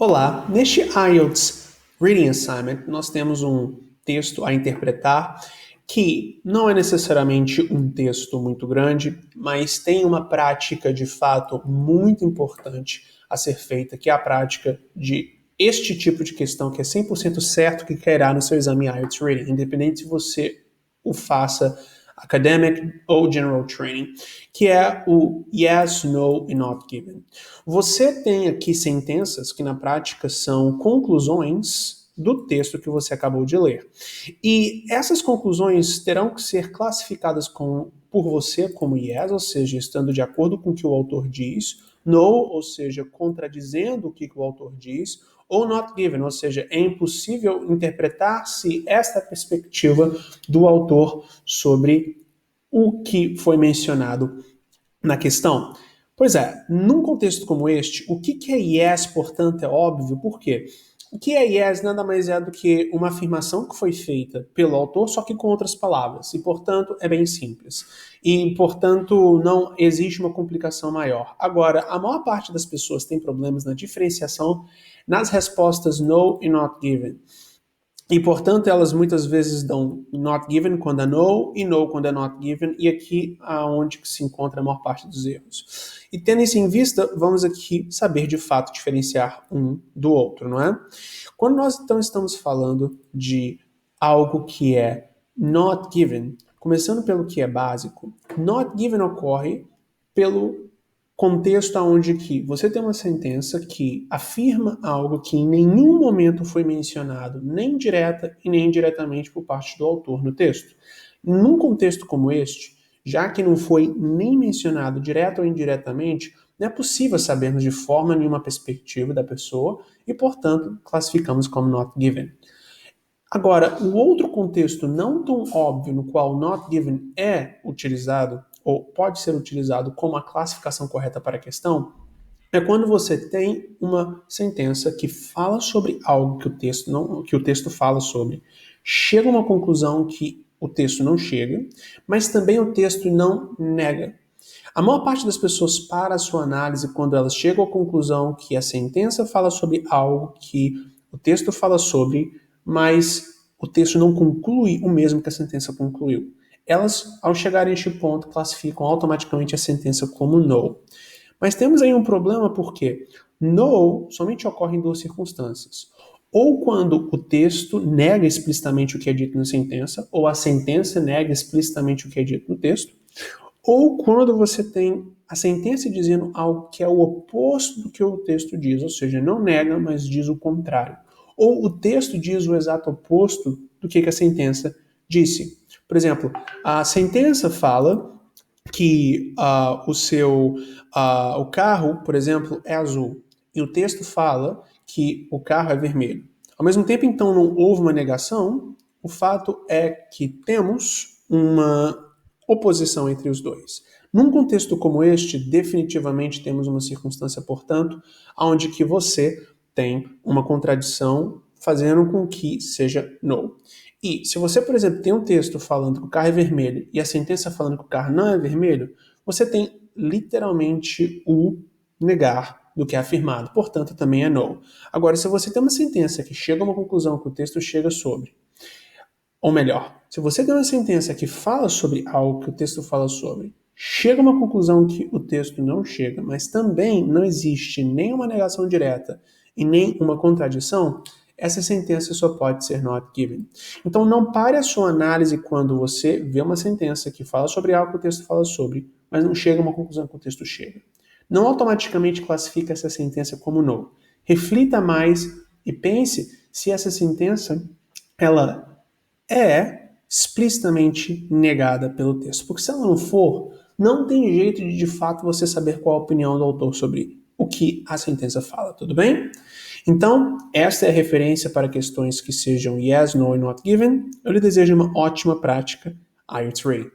Olá, neste IELTS Reading Assignment nós temos um texto a interpretar que não é necessariamente um texto muito grande, mas tem uma prática de fato muito importante a ser feita, que é a prática de este tipo de questão que é 100% certo que cairá no seu exame IELTS Reading, independente se você o faça academic ou general training, que é o yes, no e not given. Você tem aqui sentenças que na prática são conclusões do texto que você acabou de ler. E essas conclusões terão que ser classificadas por você como yes, ou seja, estando de acordo com o que o autor diz, no, ou seja, contradizendo o que o autor diz, ou not given, ou seja, é impossível interpretar-se esta perspectiva do autor sobre o que foi mencionado na questão. Pois é, num contexto como este, o que é yes, portanto, é óbvio, por quê? O que é yes nada mais é do que uma afirmação que foi feita pelo autor, só que com outras palavras, e, portanto, é bem simples. E, portanto, não existe uma complicação maior. Agora, a maior parte das pessoas tem problemas na diferenciação nas respostas no e not given. E, portanto, elas muitas vezes dão not given quando é no e no quando é not given, e aqui é onde se encontra a maior parte dos erros. E tendo isso em vista, vamos aqui saber de fato diferenciar um do outro, não é? Quando nós então estamos falando de algo que é not given, começando pelo que é básico, not given ocorre pelo contexto onde que você tem uma sentença que afirma algo que em nenhum momento foi mencionado, nem direta e nem indiretamente por parte do autor no texto. Num contexto como este, já que não foi nem mencionado direto ou indiretamente, não é possível sabermos de forma nenhuma a perspectiva da pessoa e, portanto, classificamos como not given. Agora, o outro contexto não tão óbvio no qual not given é utilizado ou pode ser utilizado como a classificação correta para a questão, é quando você tem uma sentença que fala sobre algo que o texto fala sobre, chega a uma conclusão que o texto não chega, mas também o texto não nega. A maior parte das pessoas para a sua análise quando elas chegam à conclusão que a sentença fala sobre algo que o texto fala sobre, mas o texto não conclui o mesmo que a sentença concluiu. Elas, ao chegar a este ponto, classificam automaticamente a sentença como no. Mas temos aí um problema porque no somente ocorre em duas circunstâncias. Ou quando o texto nega explicitamente o que é dito na sentença, ou a sentença nega explicitamente o que é dito no texto, ou quando você tem a sentença dizendo algo que é o oposto do que o texto diz, ou seja, não nega, mas diz o contrário. Ou o texto diz o exato oposto do que a sentença disse. Por exemplo, a sentença fala que o carro, por exemplo, é azul, e o texto fala que o carro é vermelho. Ao mesmo tempo, então, não houve uma negação, o fato é que temos uma oposição entre os dois. Num contexto como este, definitivamente temos uma circunstância, portanto, onde que você tem uma contradição fazendo com que seja no. E se você, por exemplo, tem um texto falando que o carro é vermelho e a sentença falando que o carro não é vermelho, você tem literalmente o negar do que é afirmado, portanto também é no. Agora, se você tem uma sentença que chega a uma conclusão que o texto chega sobre, ou melhor, se você tem uma sentença que fala sobre algo que o texto fala sobre, chega a uma conclusão que o texto não chega, mas também não existe nem uma negação direta e nem uma contradição, essa sentença só pode ser not given. Então não pare a sua análise quando você vê uma sentença que fala sobre algo que o texto fala sobre, mas não chega a uma conclusão que o texto chega. Não automaticamente classifique essa sentença como no. Reflita mais e pense se essa sentença ela é explicitamente negada pelo texto. Porque se ela não for, não tem jeito de fato você saber qual a opinião do autor sobre o que a sentença fala, tudo bem? Então, esta é a referência para questões que sejam yes, no e not given. Eu lhe desejo uma ótima prática IELTS Reading.